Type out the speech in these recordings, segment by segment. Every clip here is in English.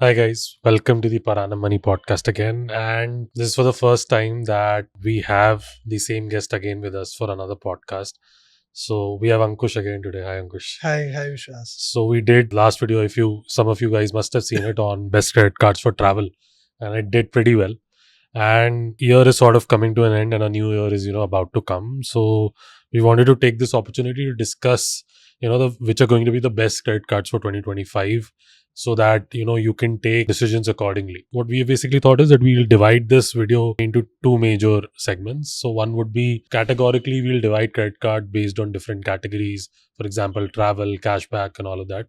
Hi guys, welcome to the Paranam Money podcast again. And this is for the first time that we have the same guest again with us for another podcast. So we have Ankush again today. Hi Ankush. Hi, Vishwas. So we did last video, if some of you guys must have seen it, on best credit cards for travel. And it did pretty well. And year is sort of coming to an end and a new year is, about to come. So we wanted to take this opportunity to discuss, which are going to be the best credit cards for 2025 so that, you can take decisions accordingly. What we basically thought is that we'll divide this video into two major segments. So one would be categorically, we'll divide credit card based on different categories. For example, travel, cashback and all of that.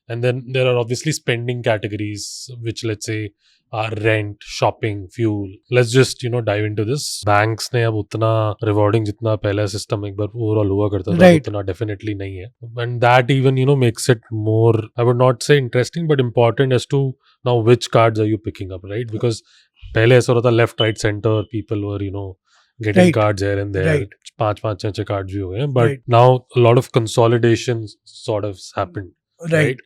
And then there are obviously spending categories, which let's say are rent, shopping, fuel. Let's just, dive into this. Banks ने अब उतना rewarding जितना पहला system एक बार overall हुआ करता था Right. उतना definitely नहीं है. And that even, makes it more, I would not say interesting, but important as to now which cards are you picking up, right? Because पहले ऐसा होता था left, right, center, people were, getting Right. cards here and there. Right. पांच छह cards भी हो गए. But Right. now a lot of consolidation sort of happened. Right.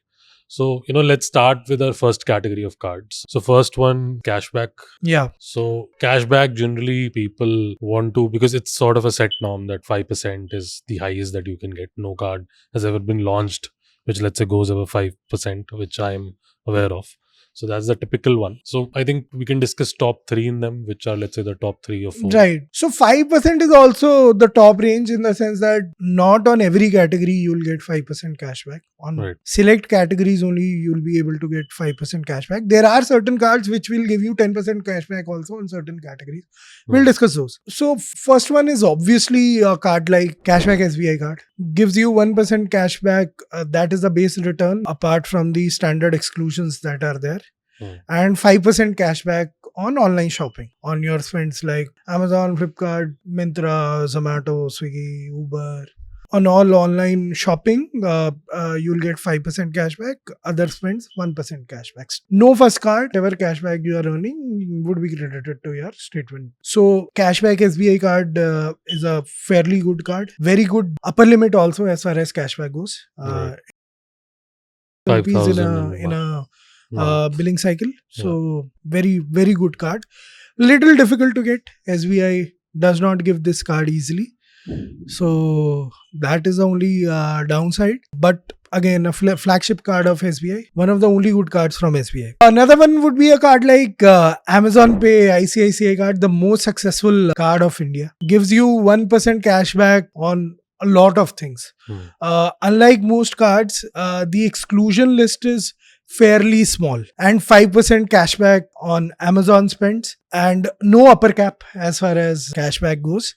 So, let's start with our first category of cards. So, first one, cashback. Yeah. So, cashback generally people want to, because it's sort of a set norm that 5% is the highest that you can get. No card has ever been launched, which let's say goes over 5%, which I'm aware of. So that's the typical one. So I think we can discuss top three in them, which are let's say the top 3 or 4. Right. So 5% is also the top range in the sense that not on every category you'll get 5% cashback. On Right. select categories only you'll be able to get 5% cashback. There are certain cards which will give you 10% cashback also on certain categories. We'll discuss those. So first one is obviously a card like Cashback SBI card. Gives you 1% cashback. That is the base return apart from the standard exclusions that are there. And 5% cashback on online shopping on your spends like Amazon, Flipkart, Myntra, Zomato, Swiggy, Uber. On all online shopping, you'll get 5% cashback. Other spends, 1% cashbacks. No first card, whatever cashback you are earning would be credited to your statement. So, Cashback SBI card is a fairly good card. Very good upper limit also as far as cashback goes. Right. Rupees 5,000 in a month. billing cycle. So very, very good card. Little difficult to get. SBI does not give this card easily. So that is the only downside. But again, a flagship card of SBI. One of the only good cards from SBI. Another one would be a card like Amazon Pay ICICI card, the most successful card of India. Gives you 1% cashback on a lot of things. Unlike most cards, the exclusion list is fairly small and 5% cashback on Amazon spends and no upper cap as far as cashback goes,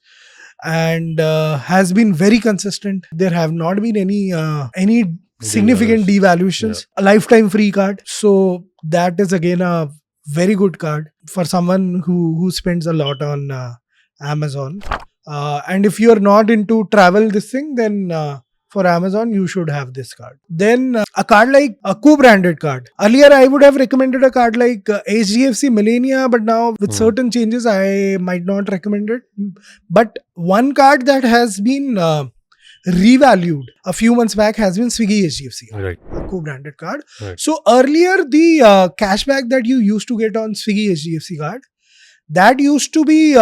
and has been very consistent. There have not been any significant devaluations. A lifetime free card. So that is again a very good card for someone who spends a lot on Amazon. And if you're not into travel this thing, then for Amazon, you should have this card. Then a card like a co-branded card. Earlier, I would have recommended a card like HDFC Millennia, but now with certain changes, I might not recommend it. But one card that has been revalued a few months back has been Swiggy HDFC. Right. A co-branded card. Right. So earlier, the cashback that you used to get on Swiggy HDFC card, that used to be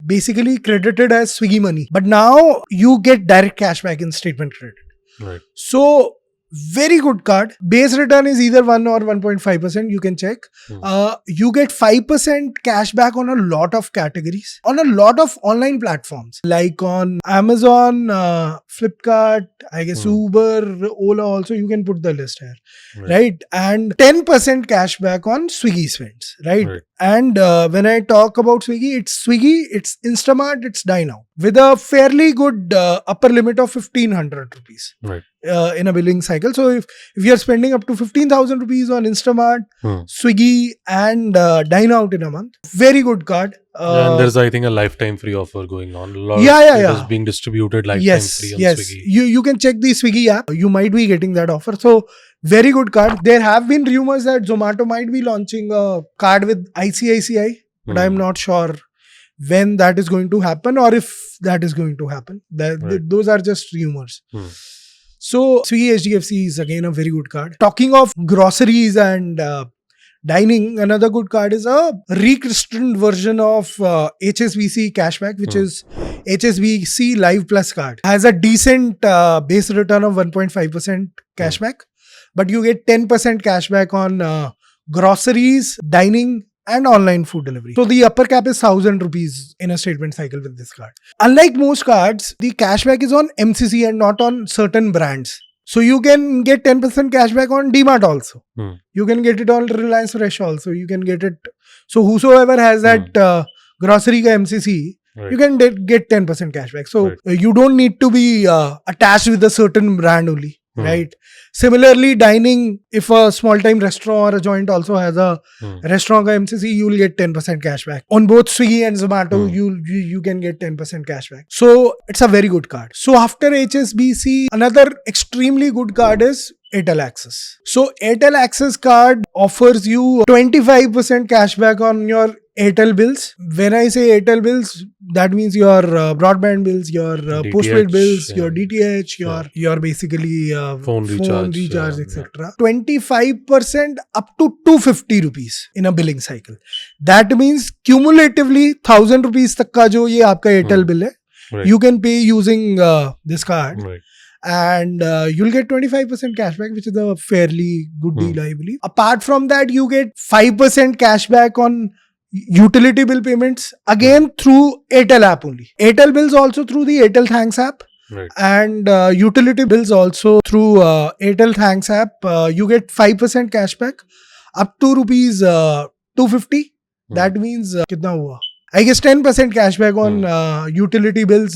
basically credited as Swiggy money. But now you get direct cashback in statement credit. Right. So very good card. Base return is either 1 or 1.5%. You can check. You get 5% cashback on a lot of categories, on a lot of online platforms like on Amazon, Flipkart, I guess Uber, Ola also. You can put the list here, right? And 10% cashback on Swiggy spends, right? And when I talk about Swiggy, it's Instamart, it's Dine Now with a fairly good upper limit of 1,500 rupees. Right. In a billing cycle. So if you're spending up to 15,000 rupees on Instamart, Swiggy and Dine Out in a month, very good card. And there's I think a lifetime free offer going on. A lot yeah. It is being distributed lifetime free on Swiggy. You can check the Swiggy app. You might be getting that offer. So very good card. There have been rumors that Zomato might be launching a card with ICICI, but I'm not sure when that is going to happen or if that is going to happen. Those are just rumors. So Swiggy HDFC is again a very good card. Talking of groceries and Dining, another good card is a rechristened version of HSBC Cashback, which is HSBC Live Plus card. Has a decent base return of 1.5% cashback, but you get 10% cashback on groceries, dining, and online food delivery. So the upper cap is 1,000 rupees in a statement cycle with this card. Unlike most cards, the cashback is on MCC and not on certain brands. So you can get 10% cashback on DMart also. You can get it on Reliance Fresh also. You can get it. So whosoever has that grocery ka MCC, you can get 10% cashback. So you don't need to be attached with a certain brand only. Right. Similarly, dining, if a small time restaurant or a joint also has a restaurant ka MCC, you will get 10% cashback. On both Swiggy and Zomato, you can get 10% cashback. So it's a very good card. So after HSBC, another extremely good card is Airtel Access. So Airtel Access card offers you 25% cashback on your Airtel bills. When I say Airtel bills, that means your broadband bills, your postpaid bills, your DTH, your basically phone recharge, etc. 25% up to 250 rupees in a billing cycle. That means cumulatively 1,000 rupees tak ka jo ye aapka Airtel bill hai, you can pay using this card. And you'll get 25% cashback, which is a fairly good deal, I believe. Apart from that, you get 5% cashback on utility bill payments, again through Airtel app only. Airtel bills also through the Airtel Thanks app. And utility bills also through Airtel Thanks app. You get 5% cashback up to rupees 250. That means kitna hua? I guess 10% cashback on utility bills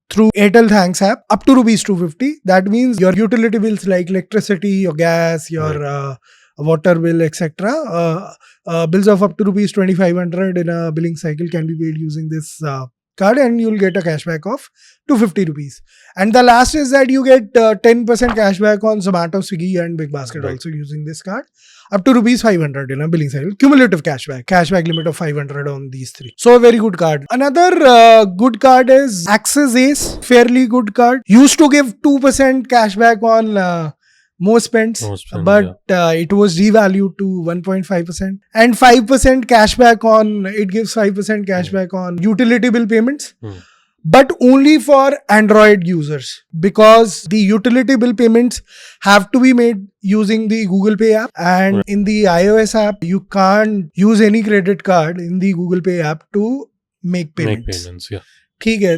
through Airtel Thanks app up to rupees 250. That means your utility bills like electricity, your gas, your water bill, etc. Bills of up to rupees 2,500 in a billing cycle can be paid using this card, and you'll get a cashback of 250 rupees. And the last is that you get 10% cashback on Zomato, Swiggy and Big Basket also using this card, up to rupees 500 in a billing cycle. Cumulative cashback limit of 500 on these three. So a very good card. Another good card is Axis Ace, fairly good card. Used to give 2% cashback on most spends, but it was devalued to 1.5%, and 5% cashback on, it gives 5% cashback on utility bill payments, but only for Android users, because the utility bill payments have to be made using the Google Pay app, and in the iOS app you can't use any credit card in the Google Pay app to make payments.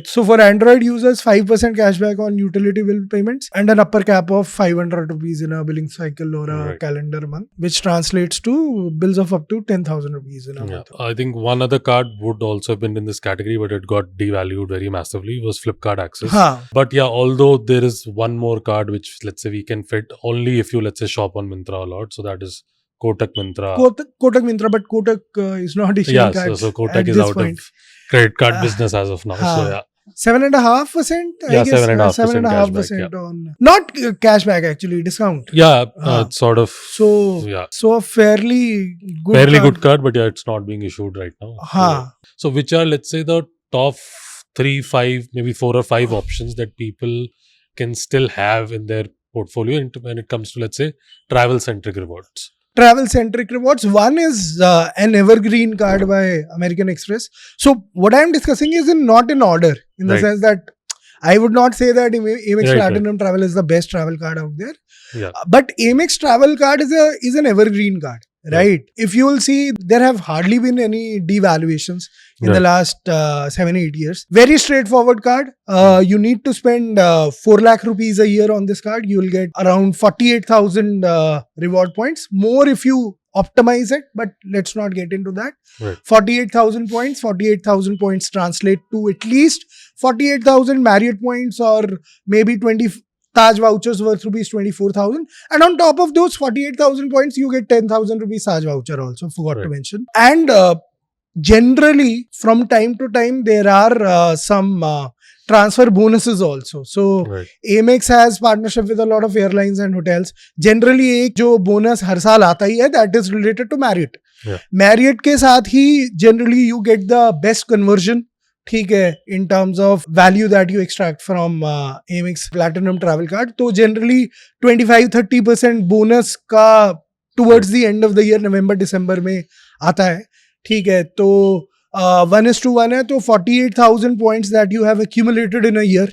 So for Android users, 5% cashback on utility bill payments and an upper cap of 500 rupees in a billing cycle or a calendar month, which translates to bills of up to 10,000 rupees in a month. I think one other card would also have been in this category, but it got devalued very massively, was Flipkart Access. But yeah, although there is one more card which, let's say, we can fit only if you, let's say, shop on Myntra a lot. So that is Kotak Myntra. Kotak Myntra, but Kotak is not issuing cards. So Kotak is out of credit card business as of now. So 7.5%. Yeah, 7.5% on not cashback, actually discount. It's sort of so a fairly good card, but it's not being issued right now. So which are, let's say, the top 3, 5, maybe 4 or 5 options that people can still have in their portfolio when it comes to, let's say, travel centric rewards? One is an evergreen card by American Express. So what I am discussing is not in order, in the sense that I would not say that Amex Platinum Travel is the best travel card out there. But Amex Travel card is an evergreen card. If you will see, there have hardly been any devaluations in the last 7-8 years. Very straightforward card. You need to spend 4 lakh rupees a year on this card. You will get around 48,000 reward points. More if you optimize it, but let's not get into that. 48,000 points translate to at least 48,000 Marriott points, or maybe 20 Taj vouchers worth rupees 24,000, and on top of those 48,000 points you get 10,000 rupees Taj voucher also, forgot to mention. And generally from time to time there are some transfer bonuses also. So Amex has partnership with a lot of airlines and hotels. Generally एक जो bonus हर साल आता ही है, that is related to Marriott. Marriott के साथ ही generally you get the best conversion, ठीक है, in terms of value that you extract from Amex Platinum Travel Card. तो generally 25-30% bonus का towards the end of the year, November, December में आता है, ठीक है, तो 1:1 है, तो 48,000 points that you have accumulated in a year,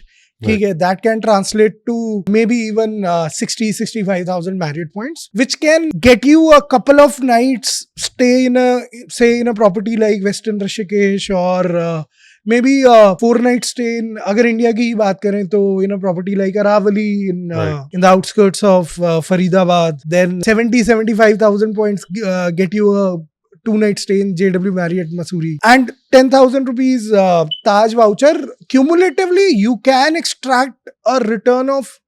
ठीक है, that can translate to maybe even 65,000 Marriott points, which can get you a couple of nights stay in a property like Western Rishikesh, or maybe a 4-night stay in, अगर India की ही बात करें तो in a property like Aravali in the outskirts of Faridabad. Then 75,000 points get you a 2-night stay in JW Marriott Mussoorie, and 10,000 rupees Taj voucher. Cumulatively, you can extract a return of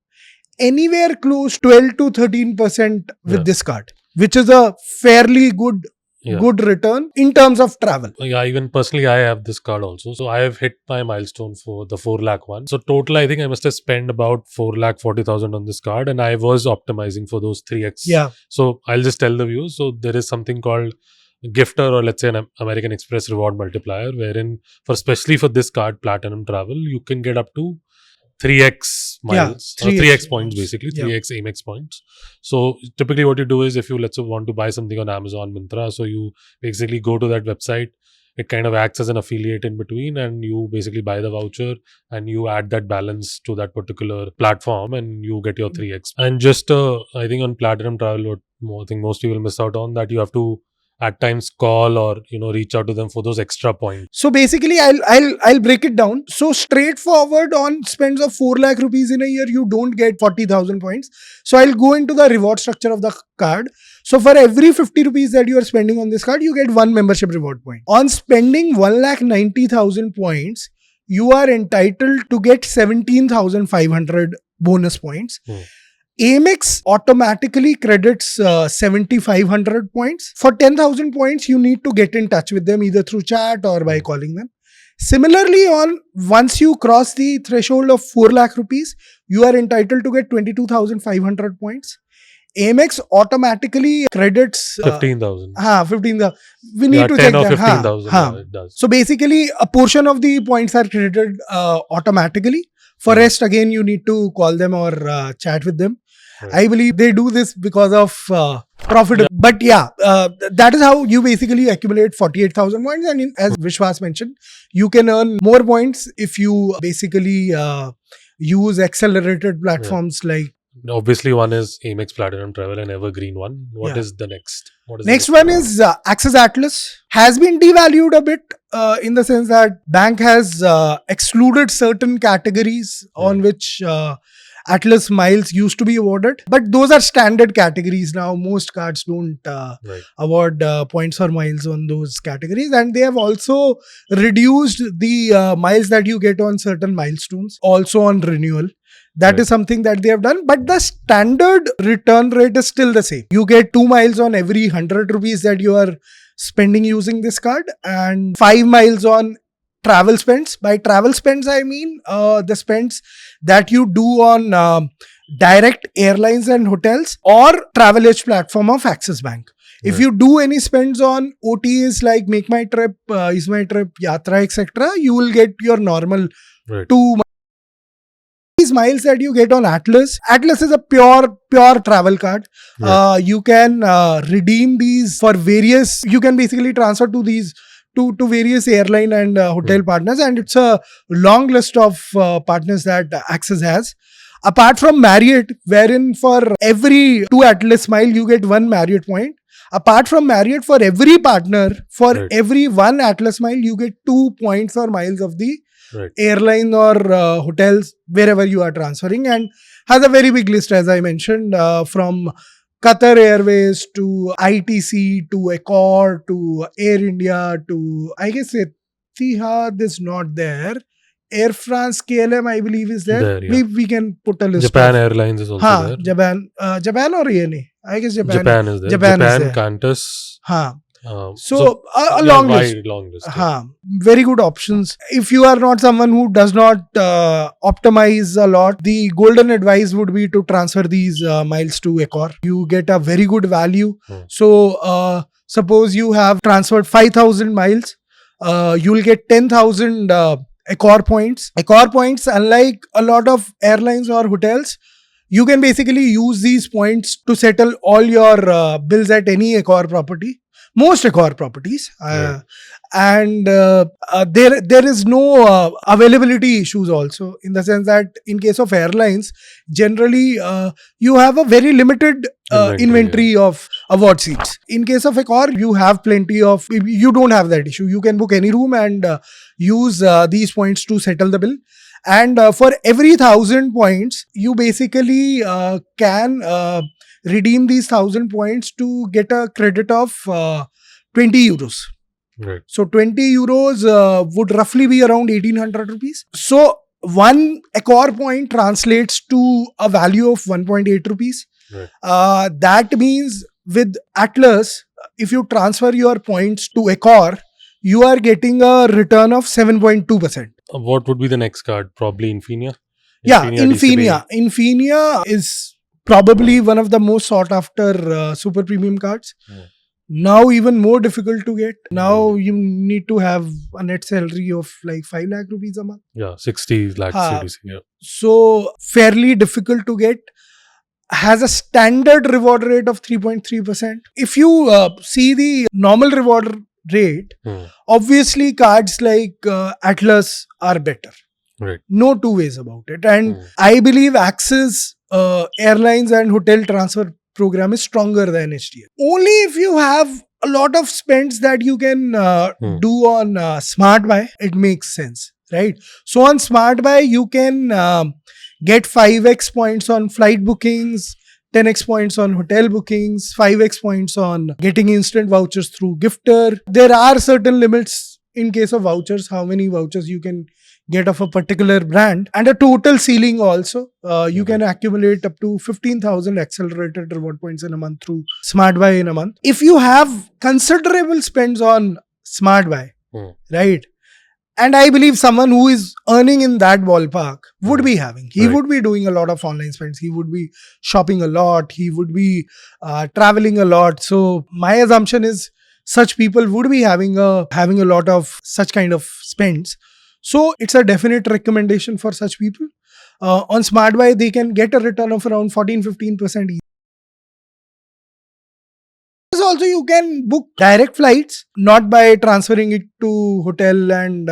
anywhere close 12 to 13% with this card, which is a fairly good return in terms of travel. Yeah, even personally, I have this card also. So I have hit my milestone for the 4 lakh one. So total, I think I must have spent about 4,40,000 on this card, and I was optimizing for those 3x. Yeah. So I'll just tell the viewers. So there is something called Gifter, or let's say an American Express reward multiplier, wherein especially for this card, Platinum Travel, you can get up to 3x miles, 3x points basically, 3x Amex points. So typically what you do is, if you let's say want to buy something on Amazon, Myntra, so you basically go to that website, it kind of acts as an affiliate in between, and you basically buy the voucher and you add that balance to that particular platform and you get your 3x. And just I think on Platinum Travel, what I think most people miss out on, that you have to at times call or reach out to them for those extra points. So basically, I'll break it down. So straightforward, on spends of 4 lakh rupees in a year, you don't get 40,000 points. So I'll go into the reward structure of the card. So for every 50 rupees that you are spending on this card, you get 1 membership reward point. On spending 1,90,000 points, you are entitled to get 17,500 bonus points. Amex automatically credits 7,500 points. For 10,000 points, you need to get in touch with them either through chat or by calling them. Similarly, once you cross the threshold of 4 lakh rupees, you are entitled to get 22,500 points. Amex automatically credits 15,000. 15,000. We need to check 10 or that. 15,000. It does. So basically, a portion of the points are credited automatically. For rest, again, you need to call them or chat with them. I believe they do this because of profit. But that is how you basically accumulate 48,000 points. And as Vishwas mentioned, you can earn more points if you basically use accelerated platforms like. Obviously, one is Amex Platinum Travel, and evergreen one. What is the next? Next one is Axis Atlas. Has been devalued a bit in the sense that bank has excluded certain categories on which Atlas miles used to be awarded, but those are standard categories now. Most cards don't award points or miles on those categories, and they have also reduced the miles that you get on certain milestones, also on renewal. That is something that they have done, but the standard return rate is still the same. You get 2 miles on every 100 rupees that you are spending using this card, and 5 miles on travel spends. By travel spends, I mean the spends that you do on direct airlines and hotels or Travel Edge platform of Axis Bank. If you do any spends on OTAs like Make My Trip, Is My Trip, Yatra, etc., you will get your normal 2 these miles that you get on Atlas. Atlas is a pure travel card. You can redeem these for various, you can basically transfer to these to various airline and hotel partners, and it's a long list of partners that Axis has. Apart from Marriott, wherein for every 2 Atlas mile you get 1 Marriott point. Apart from Marriott, for every partner, for every 1 Atlas mile you get 2 points or miles of the airline or hotels wherever you are transferring, and has a very big list, as I mentioned, from Qatar Airways to ITC to Accor to Air India to, I guess, Etihad is not there. Air France, KLM, I believe, is there. We can put a list. Japan Airlines is also there. Japan or ENA? I guess Japan. Japan is there. Japan is there. Qantas. So a long list. Very good options. If you are not someone who does not optimize a lot, the golden advice would be to transfer these miles to Accor. You get a very good value. So suppose you have transferred 5,000 miles, you will get 10,000 Accor points. Accor points, unlike a lot of airlines or hotels, You can basically use these points to settle all your bills at any Accor property, most Accor properties. Right. And there is no availability issues also, in the sense that in case of airlines, generally you have a very limited inventory of award seats. In case of Accor, you have plenty of, you don't have that issue. You can book any room and use these points to settle the bill. And for every 1,000 points, you basically can redeem these 1,000 points to get a credit of 20 euros. Right. So 20 euros would roughly be around 1,800 rupees. So one Accor point translates to a value of 1.8 rupees. Right. That means with Atlas, if you transfer your points to Accor, you are getting a return of 7.2%. What would be the next card? Probably Infinia? Yeah, DCB. Infinia is probably one of the most sought after super premium cards. Yeah. Now even more difficult to get. Now you need to have a net salary of like 5 lakh rupees a month. Yeah, 60 lakhs CDC. Yeah. So fairly difficult to get. Has a standard reward rate of 3.3%. If you see the normal reward rate, obviously cards like Atlas are better. Right. No two ways about it. And I believe Axis Airlines and Hotel Transfer program is stronger than HDFC. Only if you have a lot of spends that you can do on Smart Buy, it makes sense, right? So on Smart Buy, you can get 5x points on flight bookings, 10x points on hotel bookings, 5x points on getting instant vouchers through Gifter. There are certain limits in case of vouchers, how many vouchers you can get of a particular brand, and a total ceiling also. You can accumulate up to 15,000 accelerated reward points in a month through Smart Buy in a month. If you have considerable spends on Smart Buy, right? And I believe someone who is earning in that ballpark would be having. He would be doing a lot of online spends. He would be shopping a lot. He would be traveling a lot. So my assumption is such people would be having a lot of such kind of spends. So it's a definite recommendation for such people. On Smart Buy, they can get a return of around 14-15%. Also, you can book direct flights, not by transferring it to hotel and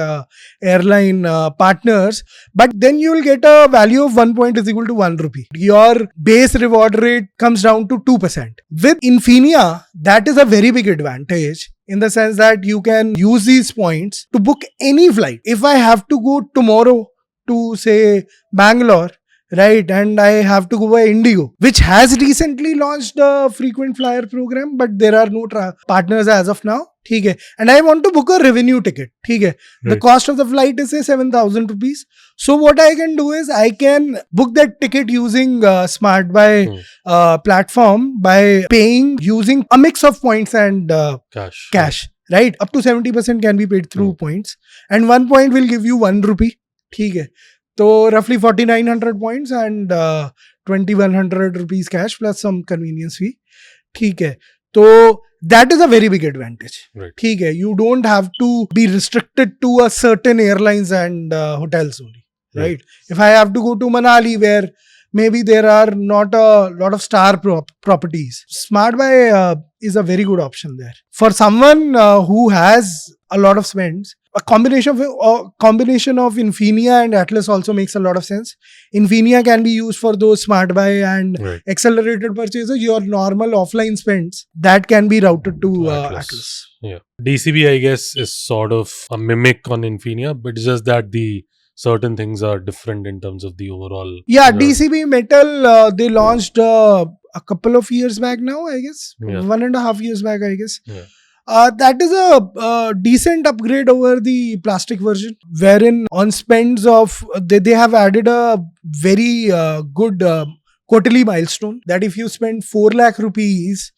airline partners, but then you will get a value of 1 point is equal to 1 rupee. Your base reward rate comes down to 2%. With Infinia, that is a very big advantage, in the sense that you can use these points to book any flight. If I have to go tomorrow to, say, Bangalore, right, and I have to go by Indigo, which has recently launched a frequent flyer program, but there are no partners as of now. Okay. And I want to book a revenue ticket. Okay. Right. The cost of the flight is, say, 7,000 rupees. So what I can do is I can book that ticket using Smart Buy platform by paying using a mix of points and cash. Right. Up to 70% can be paid through points. And 1 point will give you 1 rupee. Okay. So roughly 4,900 points and 2,100 rupees cash plus some convenience fee. Okay. So that is a very big advantage. Right. Okay. You don't have to be restricted to a certain airlines and hotels only. Right. If I have to go to Manali, where maybe there are not a lot of star properties, Smart Buy is a very good option there. For someone who has a lot of spends, a combination of Infinia and Atlas also makes a lot of sense. Infinia can be used for those Smart Buy and accelerated purchases. Your normal offline spends, that can be routed to Atlas. Yeah. DCB, I guess, is sort of a mimic on Infinia, but it's just that the certain things are different in terms of the overall. Yeah, DCB Metal, they launched a couple of years back now, I guess. 1.5 years back, I guess. Yeah. That is a decent upgrade over the plastic version, wherein on spends of, they have added a very good quarterly milestone, that if you spend 4 lakh rupees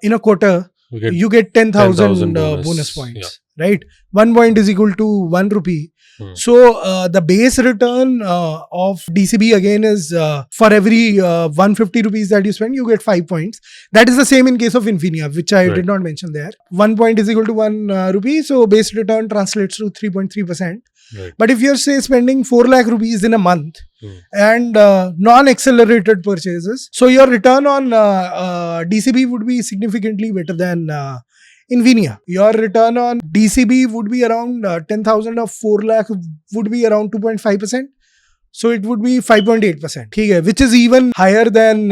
in a quarter, you get 10,000 bonus points. Right? 1 point is equal to 1 rupee. So the base return of DCB again is for every 150 rupees that you spend, you get 5 points. That is the same in case of Infinia, which I did not mention there. 1 point is equal to 1 rupee. So base return translates to 3.3%. Right. But if you're say spending 4 lakh rupees in a month Hmm. and non-accelerated purchases, so your return on DCB would be significantly better than Infinia. Your return on DCB would be around 10,000 of 4 lakh would be around 2.5%. So it would be 5.8%. Okay, which is even higher than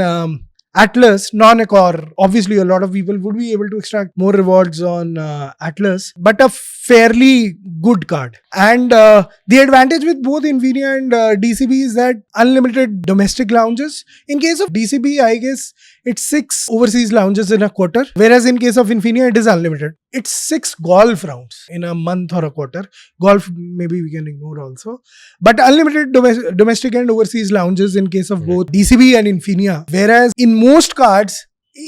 Atlas, non-Accor. Obviously, a lot of people would be able to extract more rewards on Atlas, but a fairly good card. And the advantage with both Infinia and DCB is that unlimited domestic lounges. In case of DCB, I guess it's 6 overseas lounges in a quarter, whereas in case of Infinia, it is unlimited. It's 6 golf rounds in a month or a quarter. Golf, maybe we can ignore also. But unlimited domestic and overseas lounges in case of both DCB and Infinia. Whereas in most cards,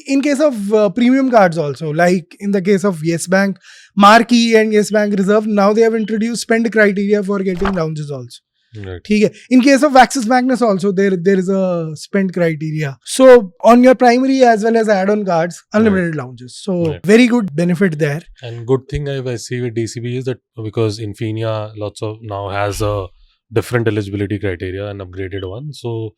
in case of premium cards also, like in the case of Yes Bank Marquee and Yes Bank Reserve, now they have introduced spend criteria for getting lounges also. Right. In case of Axis Magnus also, there is a spend criteria. So on your primary as well as add-on cards, unlimited lounges. So very good benefit there. And good thing I see with DCB is that because Infinia now has a different eligibility criteria, an upgraded one. So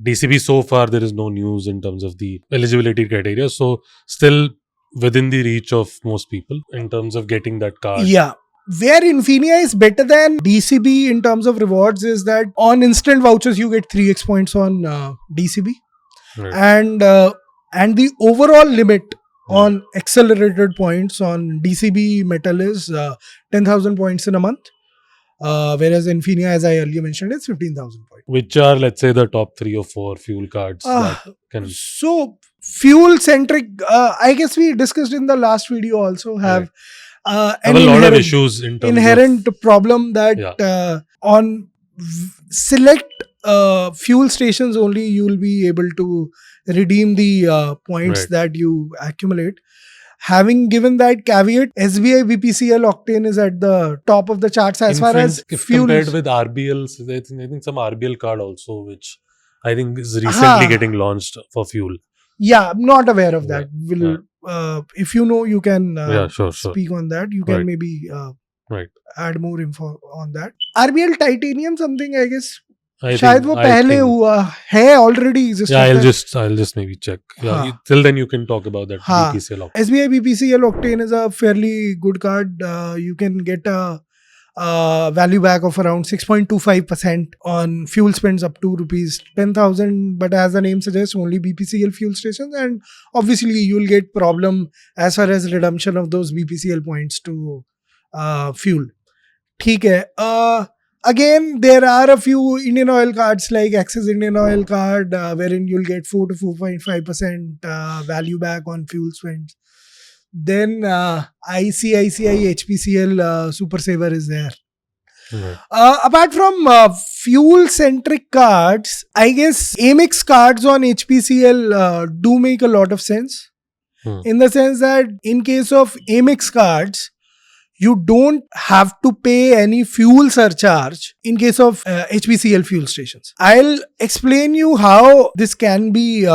DCB so far there is no news in terms of the eligibility criteria. So still within the reach of most people in terms of getting that card. Yeah. Where Infinia is better than DCB in terms of rewards is that on instant vouchers you get 3x points on DCB, Right. and the overall limit on accelerated points on DCB metal is 10,000 points in a month, whereas Infinia, as I earlier mentioned, is 15,000 points. Which are, let's say, the top 3 or 4 fuel cards that can. So fuel centric, I guess we discussed in the last video also have. Have a lot of issues in terms inherent problem that on select fuel stations only you will be able to redeem the points that you accumulate. Having given that caveat, SBI BPCL Octane is at the top of the charts as far as fuel. Compared with RBLs, I think some RBL card also, which I think is recently getting launched for fuel. Yeah, I'm not aware of that. If you know, you can sure. speak on that. You can maybe add more info on that. RBL Titanium something, I guess. शायद वो पहले हुआ है already. I'll just maybe check. Till then you can talk about that. BPCL Octane. SBI BPCL Octane is a fairly good card. You can get a value back of around 6.25% on fuel spends up to rupees 10,000, but as the name suggests, only BPCL fuel stations, and obviously you'll get problem as far as redemption of those BPCL points to fuel. ठीक है. Again, there are a few Indian Oil cards like Axis Indian Oil card wherein you'll get 4 to 4.5% value back on fuel spends. Then ICICI HPCL Super Saver is there. Apart from fuel-centric cards, I guess Amex cards on HPCL do make a lot of sense. In the sense that in case of Amex cards, you don't have to pay any fuel surcharge in case of HPCL fuel stations. I'll explain you how this can be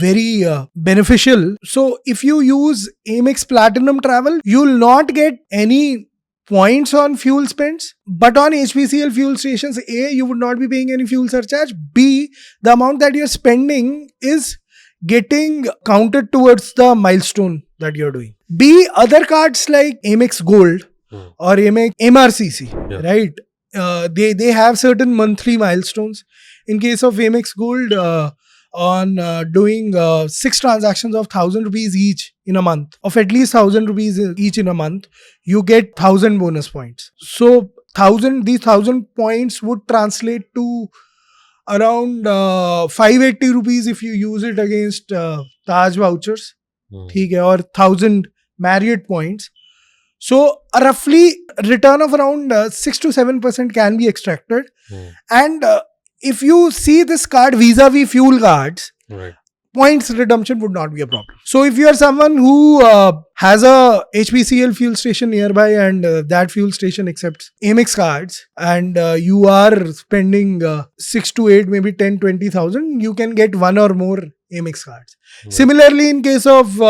very beneficial. So if you use Amex Platinum Travel, you'll not get any points on fuel spends, but on HPCL fuel stations, A, you would not be paying any fuel surcharge. B, the amount that you're spending is getting counted towards the milestone that you're doing. B, other cards like Amex Gold or Amex MRCC, right? They have certain monthly milestones. In case of Amex Gold, on doing 6 transactions of 1,000 rupees each in a month, of at least 1,000 rupees each in a month, you get 1,000 bonus points. So these 1,000 points would translate to around 580 rupees if you use it against Taj vouchers, or 1,000 Marriott points. So a roughly return of around 6 to 7% can be extracted. And if you see this card vis-a-vis fuel cards, points redemption would not be a problem. So if you are someone who has a HPCL fuel station nearby and that fuel station accepts Amex cards and you are spending 6 to 8, maybe 10, 20,000, you can get one or more Amex cards. Similarly, in case of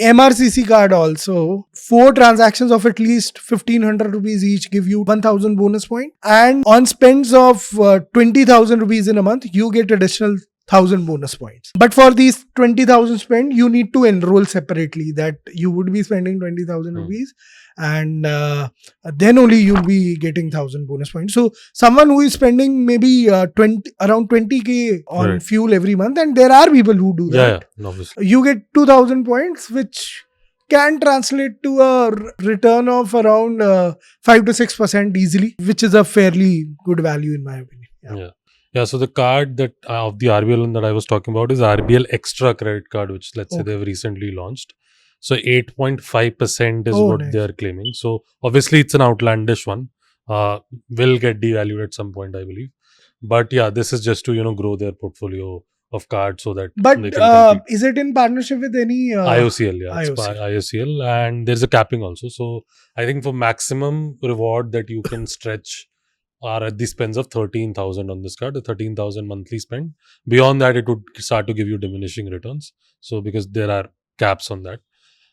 MRCC card also, 4 transactions of at least 1500 rupees each give you 1000 bonus point. And on spends of 20,000 rupees in a month, you get additional 1000 bonus points. But for these 20,000 spend, you need to enroll separately, that you would be spending 20,000 rupees and then only you'll be getting 1000 bonus points. So someone who is spending maybe around 20k on fuel every month, and there are people who do that. Yeah, obviously. You get 2000 points, which can translate to a return of around 5 to 6% easily, which is a fairly good value in my opinion. Yeah, so the card that of the RBL one that I was talking about is RBL Extra credit card, which let's say they've recently launched. So 8.5% is what nice. they are claiming. So obviously it's an outlandish one. Will get devalued at some point, I believe. But yeah, this is just to grow their portfolio of cards so that but they can compete. Is it in partnership with any IOCL? Yeah, IOCL. It's IOCL, and there's a capping also. So I think for maximum reward that you can stretch are at the spends of 13,000 on this card, the 13,000 monthly spend. Beyond that, it would start to give you diminishing returns. So because there are caps on that.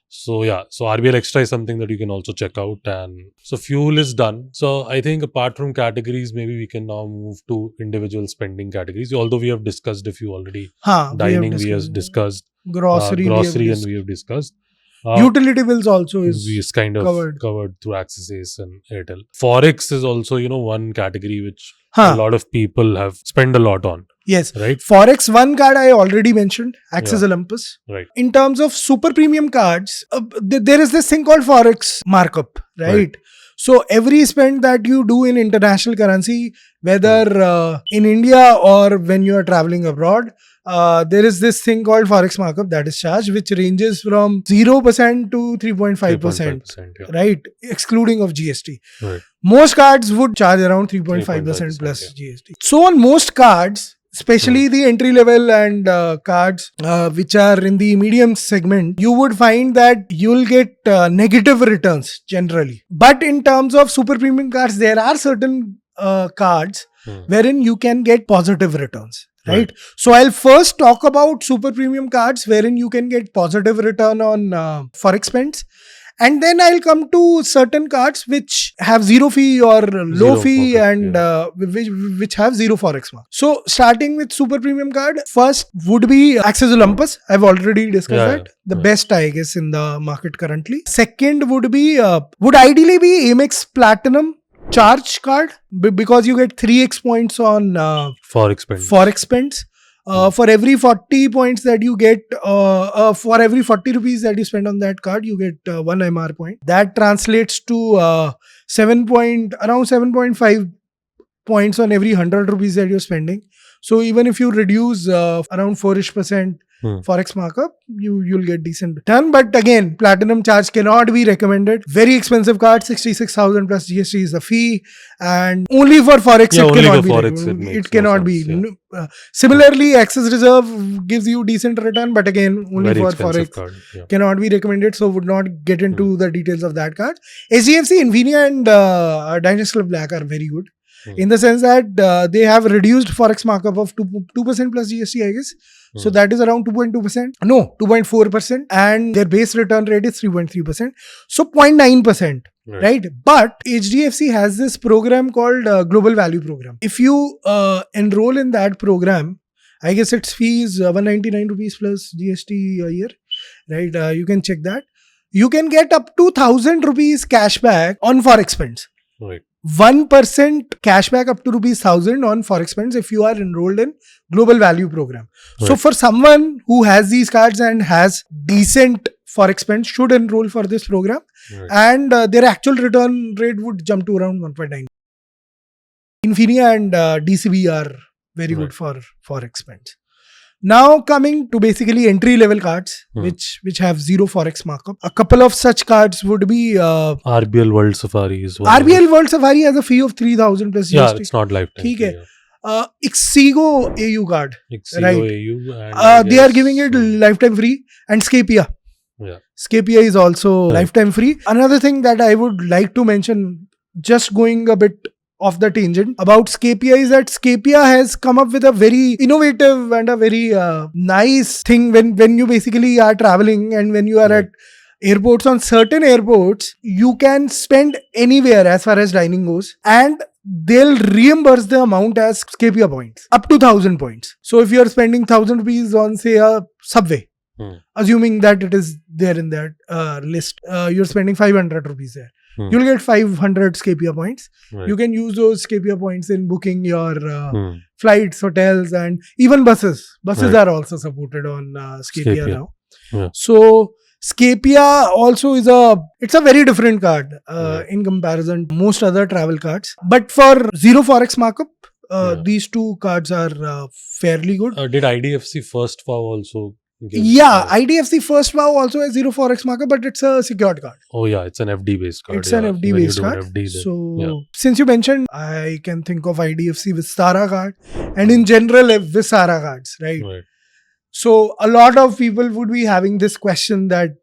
So yeah, so RBL Extra is something that you can also check out. And so fuel is done. So I think apart from categories, maybe we can now move to individual spending categories. Although we have discussed a few already. Dining we have discussed. Grocery and we have discussed. Utility bills also is kind of covered through Axis Ace and Airtel. Forex is also, one category which a lot of people have spent a lot on. Yes. Right. Forex, one card I already mentioned, Axis Olympus. Right. In terms of super premium cards, there is this thing called Forex markup, right? So every spend that you do in international currency, whether in India or when you are traveling abroad, there is this thing called Forex markup that is charged, which ranges from 0% to 3.5%, right? Excluding of GST. Right. Most cards would charge around 3.5% plus GST. So on most cards, especially the entry level and cards which are in the medium segment, you would find that you'll get negative returns generally. But in terms of super premium cards, there are certain cards wherein you can get positive returns. Right. So I'll first talk about super premium cards wherein you can get positive return on Forex spends. And then I'll come to certain cards which have zero fee or low fee and which have zero Forex mark. So starting with super premium card, first would be Axis Olympus. I've already discussed that. The best, I guess, in the market currently. Second would be, would ideally be Amex Platinum Charge card, because you get 3x points on Forex spends. For every 40 points that you get, for every 40 rupees that you spend on that card, you get 1 MR point. That translates to around 7.5 points on every 100 rupees that you're spending. So even if you reduce around 4% Forex markup, you'll get decent return. But again, platinum charge cannot be recommended. Very expensive card, 66,000 plus GST is the fee, and only for Forex it cannot be. Similarly, Axis Reserve gives you decent return, but again, only for Forex cannot be recommended. So would not get into the details of that card. HDFC, Infinia and Dynasty Club Black are very good. In the sense that they have reduced Forex markup of 2% plus GST, I guess. So that is around 2.2%. No, 2.4%. And their base return rate is 3.3%. So 0.9%. Right. But HDFC has this program called Global Value Program. If you enroll in that program, I guess its fee is 199 rupees plus GST a year. Right. You can check that. You can get up to 1,000 rupees cashback on Forex spends. Right. 1% cashback up to rupees 1,000 on Forex spends if you are enrolled in Global Value Program. Right. So for someone who has these cards and has decent Forex spends, should enroll for this program. Right. And their actual return rate would jump to around 1.9. Infinia and DCB are very good for Forex spends. Now coming to basically entry level cards which have zero Forex markup. A couple of such cards would be RBL World Safari is one. RBL World Safari has a fee of 3,000 plus GST. Yeah, it's not lifetime. Ixigo AU card. Ixigo AU. And they are giving it lifetime free. And Scapia. Yeah. Scapia is also lifetime free. Another thing that I would like to mention, just going a bit off the tangent about Scapia is that Scapia has come up with a very innovative and a very nice thing when you basically are traveling and when you are Right. at airports. On certain airports, you can spend anywhere as far as dining goes, and they'll reimburse the amount as Scapia points up to 1,000 points. So if you're spending 1,000 rupees on, say, a subway, assuming that it is there in that list, you're spending 500 rupees there. You'll get 500 Scapia points. Right. You can use those Scapia points in booking your flights, hotels, and even buses. Buses Right. are also supported on Scapia Scapia. now. Yeah. So Scapia also it's a very different card in comparison to most other travel cards. But for zero Forex markup, these two cards are fairly good. Did IDFC First Wow also give? Yeah, IDFC First Wow also has zero Forex markup, but it's a secured card. Oh yeah, it's an FD based card. It's an FD When you based do an card. FD, then- So yeah. since you mentioned, I can think of IDFC Vistara card and in general Vistara cards, right? Right. So a lot of people would be having this question that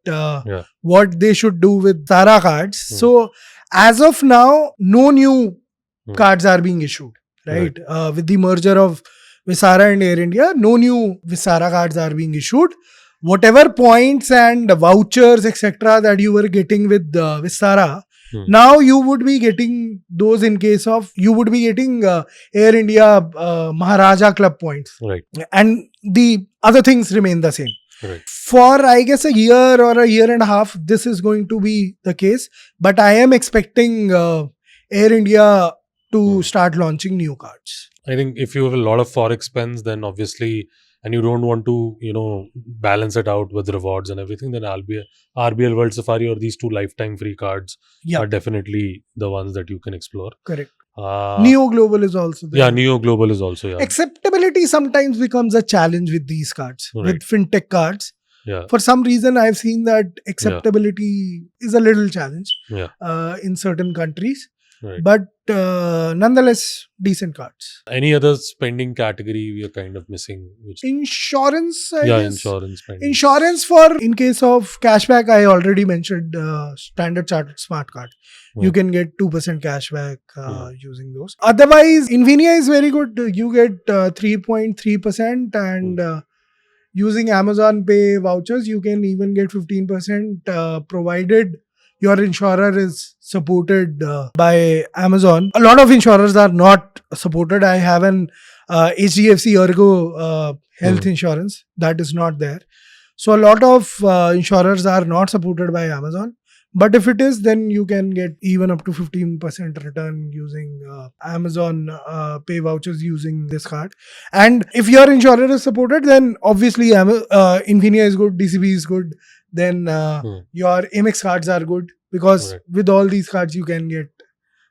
what they should do with Vistara cards. So as of now, no new cards are being issued, right? With the merger of Vistara and Air India, no new Vistara cards are being issued. Whatever points and vouchers, etc., that you were getting with Vistara, now you would be getting those in case of you would be getting Air India Maharaja Club points. Right. And the other things remain the same. Right. For, I guess, a year or a year and a half, this is going to be the case. But I am expecting Air India to start launching new cards. I think if you have a lot of Forex spends, then obviously, and you don't want to, balance it out with rewards and everything, then RBL World Safari or these two lifetime free cards are definitely the ones that you can explore. Correct. Neo Global is also there. Yeah, Neo Global is also, yeah. Acceptability sometimes becomes a challenge with these cards, with fintech cards. Yeah. For some reason, I've seen that acceptability is a little challenge in certain countries. Right. But nonetheless, decent cards. Any other spending category we are kind of missing? Insurance, I guess. Insurance spending. Insurance in case of cashback, I already mentioned Standard Chartered Smart Card. You can get 2% cashback using those. Otherwise, Infinia is very good. You get 3.3% and using Amazon Pay vouchers, you can even get 15% provided your insurer is supported by Amazon. A lot of insurers are not supported. I have an HDFC Ergo health insurance that is not there. So a lot of insurers are not supported by Amazon. But if it is, then you can get even up to 15% return using Amazon Pay vouchers using this card. And if your insurer is supported, then obviously Infinia is good, DCB is good. Then your Amex cards are good because with all these cards you can get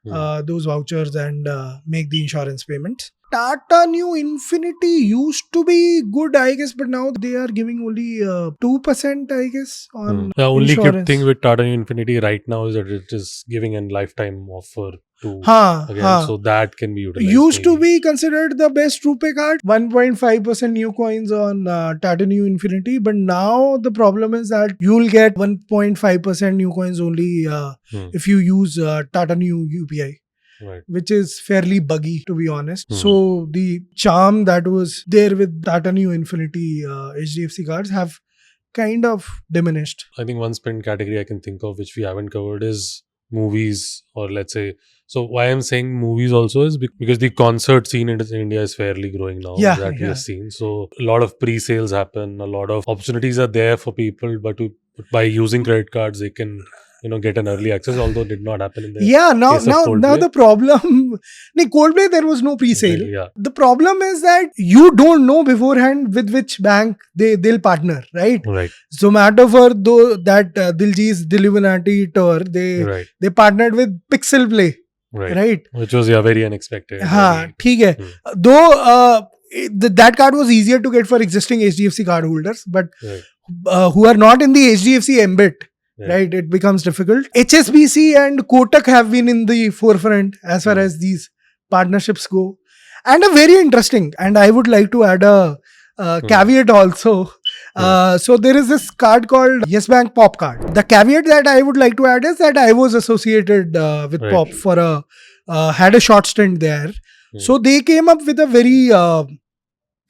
those vouchers and make the insurance payments. Tata New Infinity used to be good, I guess, but now they are giving only 2%, I guess, on The only insurance. good thing with Tata New Infinity right now is that it is giving a lifetime offer to so that can be utilized. Used to be considered the best RuPay card, 1.5% new coins on Tata New Infinity, but now the problem is that you'll get 1.5% new coins only if you use Tata New UPI. Right. Which is fairly buggy, to be honest. So the charm that was there with Tata New Infinity HDFC cards have kind of diminished. I think one spend category I can think of which we haven't covered is movies, or let's say. So why I'm saying movies also is because the concert scene in India is fairly growing now. We have seen. So a lot of pre-sales happen, a lot of opportunities are there for people, but by using credit cards they can get an early access, although did not happen in the now the problem Coldplay, there was no pre-sale. The problem is that you don't know beforehand with which bank they'll partner, right? Zomato for that Diljit's Dilluminati tour, they partnered with Pixel Play, right? Which was very unexpected. Though that card was easier to get for existing HDFC card holders, but who are not in the HDFC embed, right, it becomes difficult. HSBC and Kotak have been in the forefront as far as these partnerships go, and a very interesting, and I would like to add a caveat also. So there is this card called Yes Bank Pop card. The caveat that I would like to add is that I was associated with Pop for a had a short stint there. So they came up with a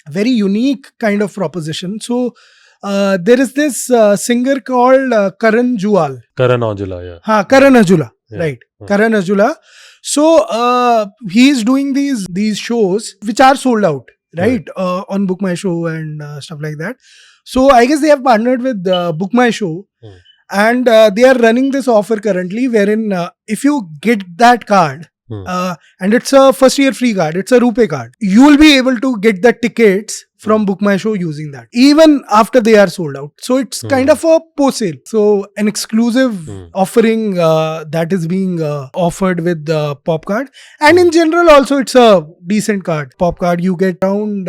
very unique kind of proposition. So there is this singer called Karan Jual. Karan Aujla, yeah. Karan Aujla, Yeah. right? Karan Aujla. So he is doing these shows which are sold out, right? On Book My Show and stuff like that. So I guess they have partnered with Book My Show, and they are running this offer currently, wherein if you get that card, and it's a first year free card, it's a RuPay card, you will be able to get the tickets from Book My Show using that, even after they are sold out. So it's kind of a post sale. So an exclusive offering that is being offered with the Pop card. And in general also it's a decent card. Pop card, you get around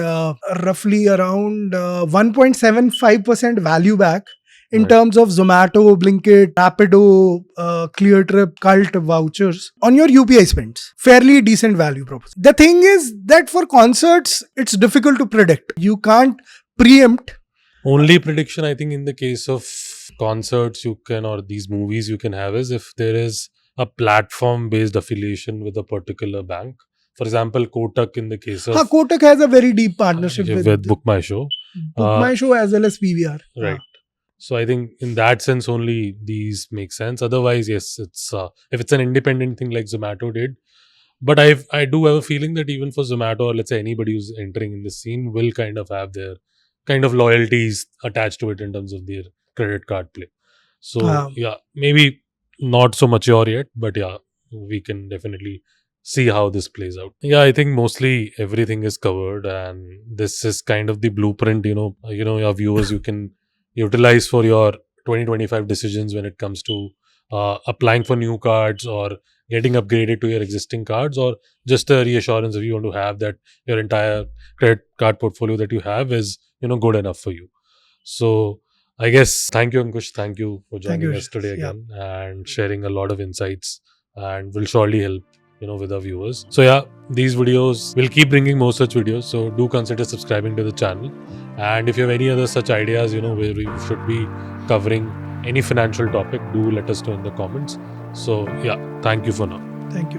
roughly around 1.75% value back in terms of Zomato, Blinkit, Rapido, ClearTrip, Cult vouchers on your UPI spends. Fairly decent value proposition. The thing is that for concerts, it's difficult to predict. You can't preempt. Only prediction I think in the case of concerts you can, or these movies you can have, is if there is a platform-based affiliation with a particular bank. For example, Kotak in the case of... Kotak has a very deep partnership with Book My Show. Book My Show as well as PVR. Right. So I think in that sense only these make sense. Otherwise, yes, it's if it's an independent thing like Zomato did. But I do have a feeling that even for Zomato, or let's say anybody who's entering in the scene, will kind of have their kind of loyalties attached to it in terms of their credit card play. So yeah, maybe not so mature yet, but yeah, we can definitely see how this plays out. Yeah, I think mostly everything is covered, and this is kind of the blueprint, your viewers, you can utilize for your 2025 decisions when it comes to applying for new cards or getting upgraded to your existing cards, or just a reassurance if you want to have that your entire credit card portfolio that you have is good enough for you. So I guess thank you, Ankush. Thank you for joining us today again and sharing a lot of insights, and will surely help with our viewers. So yeah, these videos, we'll keep bringing more such videos, so do consider subscribing to the channel. And if you have any other such ideas, where we should be covering any financial topic, do let us know in the comments. So yeah, thank you for now. Thank you.